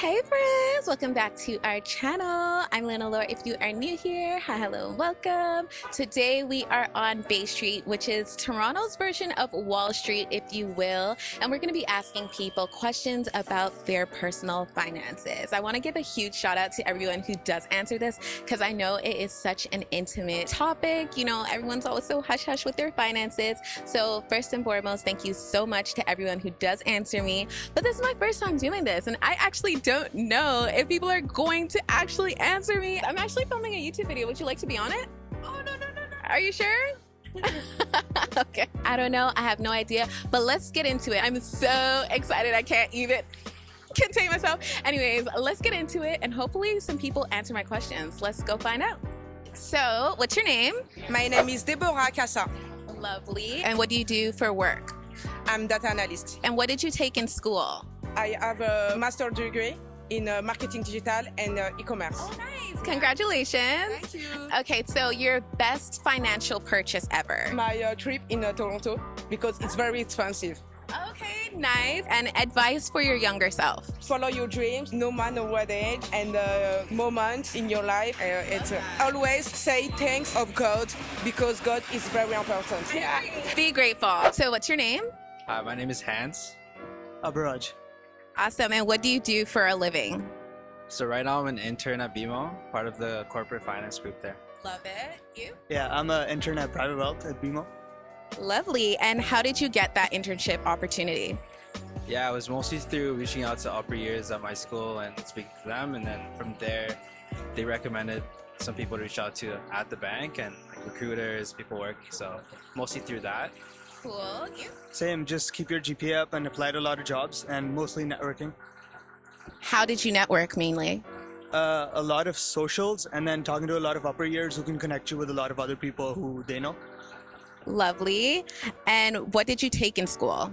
Hey friends, welcome back to our channel. I'm Millionaire. If you are new here, hi, hello, and welcome. Today we are on Bay Street, which is Toronto's version of Wall Street, if you will, and we're going to be asking people questions about their personal finances. I want to give a huge shout out to everyone who does answer this because I know it is such an intimate topic. You know, everyone's always so hush hush with their finances. So first and foremost, thank you so much to everyone who does answer me. But this is my first time doing this, and I actually don't know if people are going to actually answer me. I'm actually filming a YouTube video. Would you like to be on it? Oh, no. Are you sure? Okay. I don't know. I have no idea, but let's get into it. I'm so excited. I can't even contain myself. Anyways, let's get into it, and hopefully some people answer my questions. Let's go find out. So, what's your name? My name is Deborah Kassa. Lovely. And what do you do for work? I'm data analyst. And what did you take in school? I have a master's degree in marketing digital and e-commerce. Oh, nice. Congratulations. Thank you. Okay, so your best financial purchase ever? My trip in Toronto because it's very expensive. Okay, nice. And advice for your younger self? Follow your dreams, no matter what age and moment in your life. It's always say thanks of God because God is very important. Yeah. Be grateful. So what's your name? Hi, my name is Hans. Abaraj. Awesome. And what do you do for a living? So right now I'm an intern at BMO, part of the corporate finance group there. Love it. You? Yeah, I'm an intern at Private Wealth at BMO. Lovely. And how did you get that internship opportunity? Yeah, it was mostly through reaching out to upper years at my school and speaking to them, and then from there they recommended some people to reach out to at the bank and like recruiters, people working, so mostly through that. Cool. You? Same, just keep your GPA up and apply to a lot of jobs and mostly networking. How did you network mainly? A lot of socials and then talking to a lot of upper years who can connect you with a lot of other people who they know. Lovely. And what did you take in school?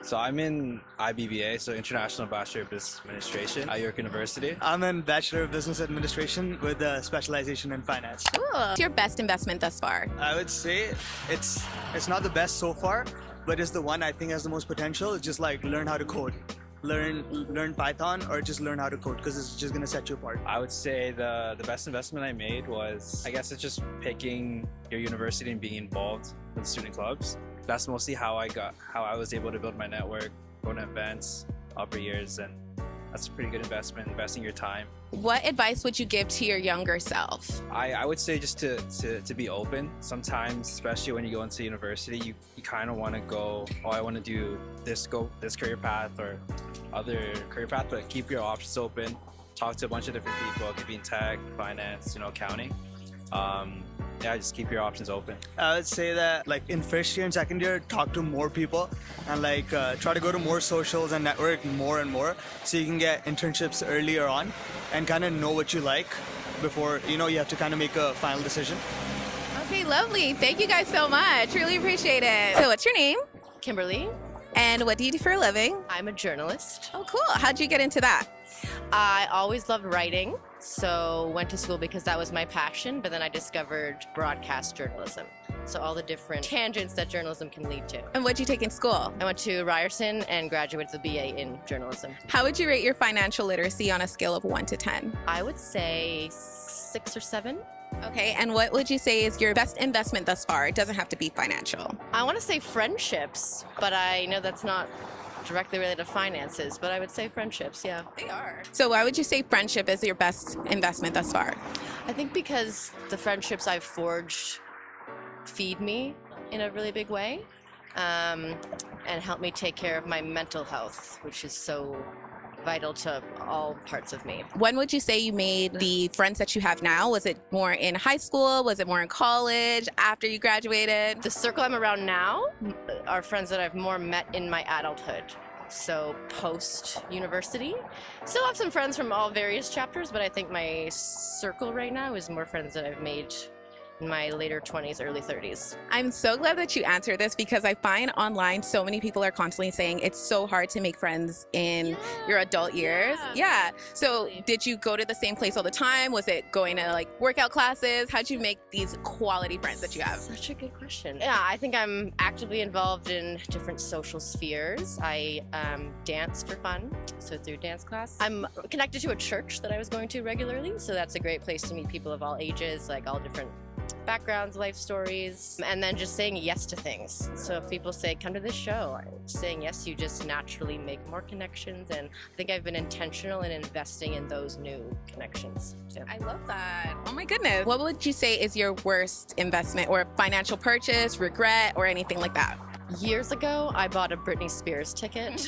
So I'm in IBBA, so International Bachelor of Business Administration at York University. I'm in Bachelor of Business Administration with a specialization in finance. Cool. What's your best investment thus far? I would say it's not the best so far, but it's the one I think has the most potential. It's just like learn how to code. Learn Python or just learn how to code because it's just going to set you apart. I would say the best investment I made was, I guess it's just picking your university and being involved with student clubs. That's mostly how I was able to build my network, go to events, upper years, and that's a pretty good investment, investing your time. What advice would you give to your younger self? I would say just to be open. Sometimes, especially when you go into university, you kind of want to go, oh, I want to do this career path or other career path, but keep your options open. Talk to a bunch of different people. It could be in tech, finance, accounting. Yeah, just keep your options open. I would say that like in first year and second year, talk to more people and like try to go to more socials and network more and more so you can get internships earlier on and kind of know what you like before, you have to kind of make a final decision. Okay, lovely. Thank you guys so much. Really appreciate it. So what's your name? Kimberly. And what do you do for a living? I'm a journalist. Oh, cool. How'd you get into that? I always loved writing, so went to school because that was my passion, but then I discovered broadcast journalism. So all the different tangents that journalism can lead to. And what'd you take in school? I went to Ryerson and graduated with a BA in journalism. How would you rate your financial literacy on a scale of 1 to 10? I would say 6 or 7. Okay, and what would you say is your best investment thus far? It doesn't have to be financial. I want to say friendships, but I know that's not directly related to finances, but I would say friendships, yeah. They are. So why would you say friendship is your best investment thus far? I think because the friendships I've forged feed me in a really big way and help me take care of my mental health, which is so vital to all parts of me. When would you say you made the friends that you have now? Was it more in high school? Was it more in college, after you graduated? The circle I'm around now are friends that I've more met in my adulthood. So post-university. Still have some friends from all various chapters, but I think my circle right now is more friends that I've made in my later 20s, early 30s. I'm so glad that you answered this because I find online so many people are constantly saying it's so hard to make friends in your adult years. Yeah. So did you go to the same place all the time? Was it going to like workout classes? How'd you make these quality friends that you have? Such a good question. Yeah, I think I'm actively involved in different social spheres. I dance for fun, so through dance class. I'm connected to a church that I was going to regularly, so that's a great place to meet people of all ages, like all different backgrounds, life stories, and then just saying yes to things. So if people say, come to this show, saying yes, you just naturally make more connections, and I think I've been intentional in investing in those new connections. So. I love that. Oh my goodness. What would you say is your worst investment or financial purchase, regret, or anything like that? Years ago, I bought a Britney Spears ticket.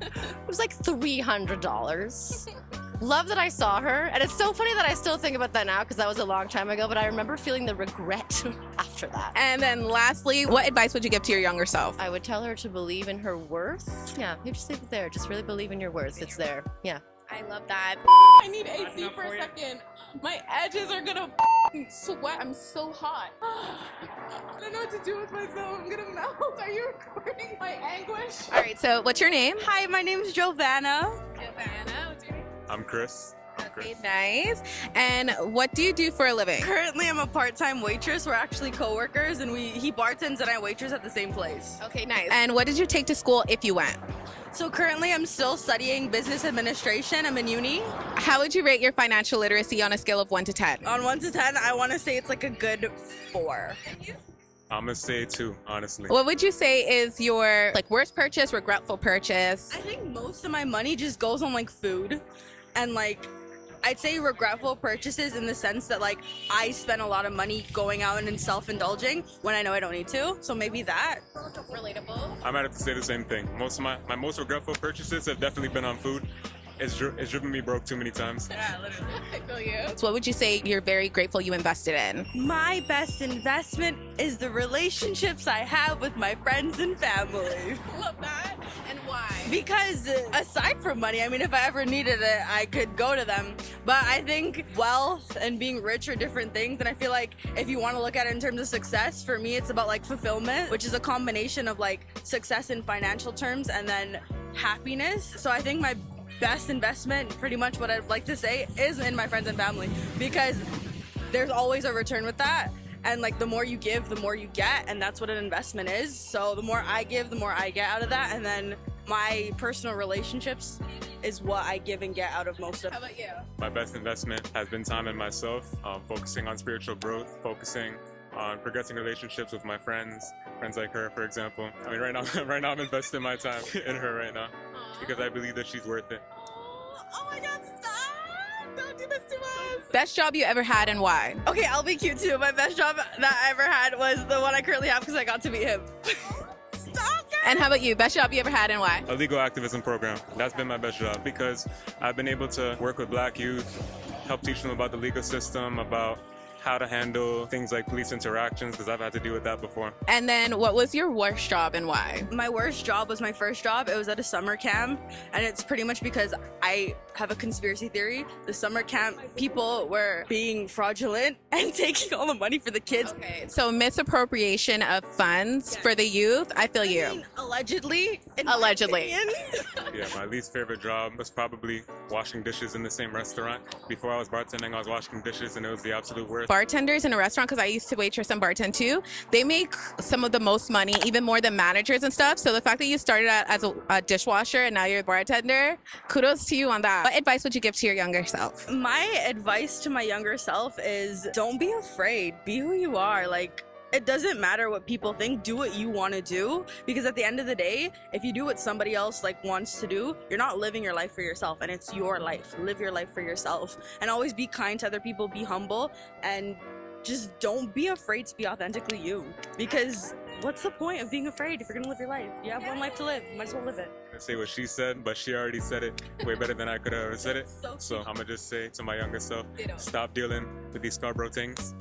It was like $300. Love that I saw her, and it's so funny that I still think about that now because that was a long time ago, but I remember feeling the regret after that. And then lastly, what advice would you give to your younger self? I would tell her to believe in her worth. Yeah, you just leave it there. Just really believe in your worth. It's there. Yeah. I love that. I need AC for a second. My edges are gonna sweat. I'm so hot. I don't know what to do with myself. I'm gonna melt. Are you recording my anguish? All right, so what's your name? Hi, my name is Giovanna. Giovanna, what's your name? I'm Chris. Okay, nice. And what do you do for a living? Currently, I'm a part-time waitress. We're actually co-workers, and he bartends and I waitress at the same place. Okay, nice. And what did you take to school if you went? So currently, I'm still studying business administration. I'm in uni. How would you rate your financial literacy on a scale of 1 to 10? On 1 to 10, I want to say it's like a good 4. I'm gonna say 2, honestly. What would you say is your like worst purchase, regretful purchase? I think most of my money just goes on like food, and like I'd say regretful purchases in the sense that like I spend a lot of money going out and self-indulging when I know I don't need to. So maybe that. Relatable. I might have to say the same thing. Most of my most regretful purchases have definitely been on food. It's driven me broke too many times. Yeah, literally. I feel you. So what would you say you're very grateful you invested in? My best investment is the relationships I have with my friends and family. Love that. And why? Because aside from money, I mean, if I ever needed it, I could go to them. But I think wealth and being rich are different things. And I feel like if you want to look at it in terms of success, for me, it's about like fulfillment, which is a combination of like success in financial terms and then happiness. So I think my best investment, pretty much what I'd like to say, is in my friends and family, because there's always a return with that. And like the more you give, the more you get, and that's what an investment is. So the more I give, the more I get out of that, and then my personal relationships is what I give and get out of most of it. How about you? My best investment has been time in myself, focusing on spiritual growth, focusing on progressing relationships with my friends like her, for example. I mean, right now I'm investing my time in her right now because I believe that she's worth it. Oh my God, stop! Don't do this to us! Best job you ever had and why? Okay, I'll be cute too. My best job that I ever had was the one I currently have because I got to meet him. Stop, guys! And how about you? Best job you ever had and why? A legal activism program. That's been my best job because I've been able to work with Black youth, help teach them about the legal system, about how to handle things like police interactions, because I've had to deal with that before. And then what was your worst job and why? My worst job was my first job. It was at a summer camp, and it's pretty much because I have a conspiracy theory. The summer camp people were being fraudulent and taking all the money for the kids. Okay, so misappropriation of funds for the youth. I feel you. I mean, allegedly. Allegedly. Yeah, my least favorite job was probably washing dishes in the same restaurant. Before I was bartending, I was washing dishes, and it was the absolute worst. Bartenders in a restaurant, because I used to waitress and bartend too, they make some of the most money, even more than managers and stuff. So the fact that you started out as a dishwasher and now you're a bartender, kudos to you on that. What advice would you give to your younger self? My advice to my younger self is don't be afraid. Be who you are. Like, it doesn't matter what people think. Do what you want to do, because at the end of the day, if you do what somebody else like wants to do, you're not living your life for yourself, and it's your life. Live your life for yourself, and always be kind to other people. Be humble, and just don't be afraid to be authentically you, because what's the point of being afraid if you're gonna live your life? You have one life to live. You might as well live it. I say what she said, but she already said it way better than I could have ever said it. So I'm gonna just say to my younger self, stop dealing with these Scarborough things.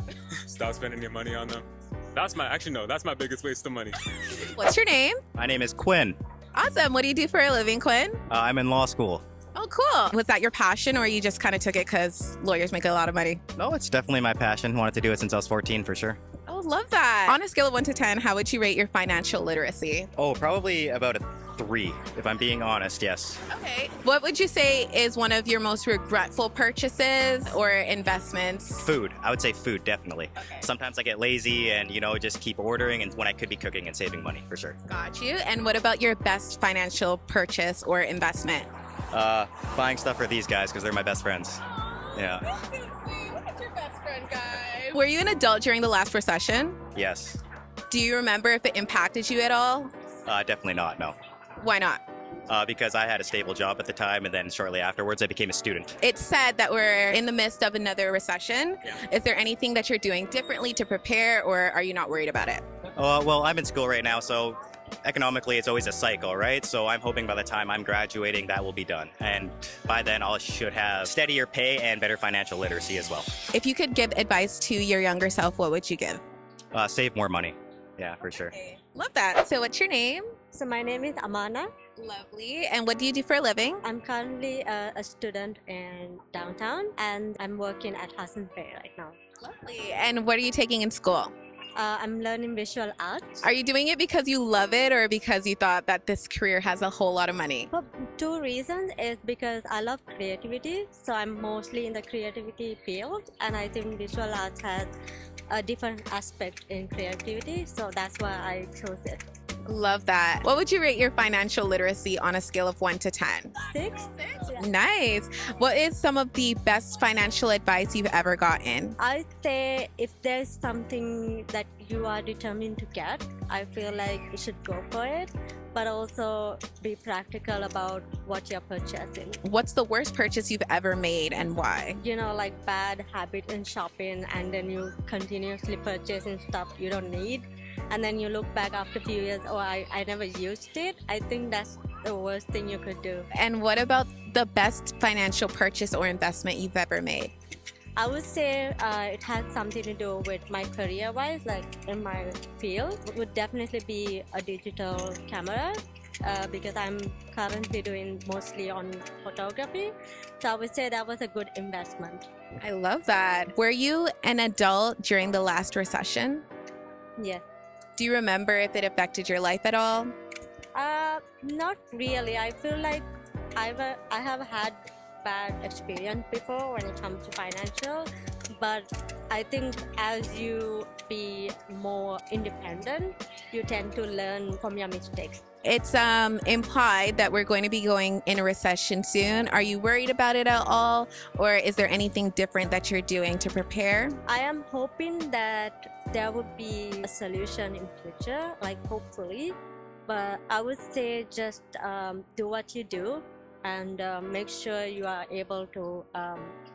Stop spending your money on them. That's my biggest waste of money. What's your name? My name is Quinn. Awesome. What do you do for a living, Quinn? I'm in law school. Oh, cool. Was that your passion or you just kind of took it because lawyers make a lot of money? No, it's definitely my passion. Wanted to do it since I was 14 for sure. Oh, love that. On a scale of 1 to 10, how would you rate your financial literacy? Oh, probably about a 3, if I'm being honest, yes. Okay. What would you say is one of your most regretful purchases or investments? Food. I would say food, definitely. Okay. Sometimes I get lazy and, just keep ordering and when I could be cooking and saving money for sure. Got you. And what about your best financial purchase or investment? Buying stuff for these guys because they're my best friends. Yeah. What's your best friend, guy? Were you an adult during the last recession? Yes. Do you remember if it impacted you at all? Definitely not, no. Why not? Because I had a stable job at the time and then shortly afterwards I became a student. It's said that we're in the midst of another recession. Yeah. Is there anything that you're doing differently to prepare or are you not worried about it? Well, I'm in school right now, so economically it's always a cycle, right? So I'm hoping by the time I'm graduating that will be done. And by then I should have steadier pay and better financial literacy as well. If you could give advice to your younger self, what would you give? Save more money. Yeah, for sure. Okay. Love that. So what's your name? So my name is Amana. Lovely. And what do you do for a living? I'm currently a student in downtown and I'm working at Hudson Bay right now. Lovely. And what are you taking in school? I'm learning visual arts. Are you doing it because you love it or because you thought that this career has a whole lot of money? For 2 reasons is because I love creativity. So I'm mostly in the creativity field and I think visual arts has a different aspect in creativity. So that's why I chose it. Love that. What would you rate your financial literacy on a scale of 1 to 10? 6. Nice. What is some of the best financial advice you've ever gotten? I'd say if there's something that you are determined to get, I feel like you should go for it, but also be practical about what you're purchasing. What's the worst purchase you've ever made and why? Like bad habit in shopping and then you continuously purchasing stuff you don't need. And then you look back after a few years, I never used it. I think that's the worst thing you could do. And what about the best financial purchase or investment you've ever made? I would say it has something to do with my career-wise, like in my field. It would definitely be a digital camera because I'm currently doing mostly on photography. So I would say that was a good investment. I love that. Were you an adult during the last recession? Yes. Do you remember if it affected your life at all? Not really. I feel like I have had bad experience before when it comes to financial, but I think as you be more independent, you tend to learn from your mistakes. It's implied that we're going to be going in a recession soon. Are you worried about it at all? Or is there anything different that you're doing to prepare? I am hoping that there would be a solution in future, like hopefully. But I would say just do what you do and make sure you are able to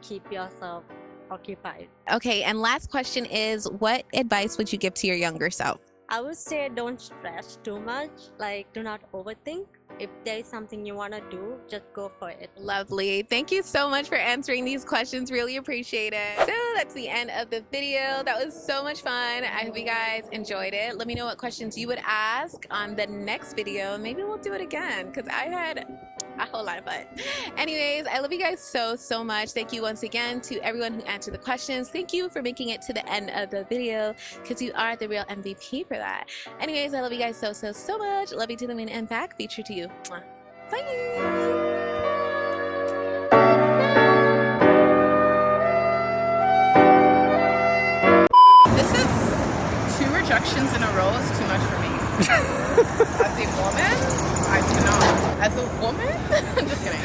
keep yourself occupied. Okay, and last question is, what advice would you give to your younger self? I would say don't stress too much, like do not overthink. If there is something you want to do, just go for it. Lovely. Thank you so much for answering these questions. Really appreciate it. So that's the end of the video. That was so much fun. I hope you guys enjoyed it. Let me know what questions you would ask on the next video. Maybe we'll do it again because I had a whole lot of fun. Anyways, I love you guys so much. Thank you once again to everyone who answered the questions. Thank you for making it to the end of the video because you are the real MVP for that. Anyways, I love you guys so much. Love you to the moon and back. Future to you. Mwah. Bye. This is 2 rejections in a row is too much for me. As a woman, I cannot. As a woman? I'm just kidding.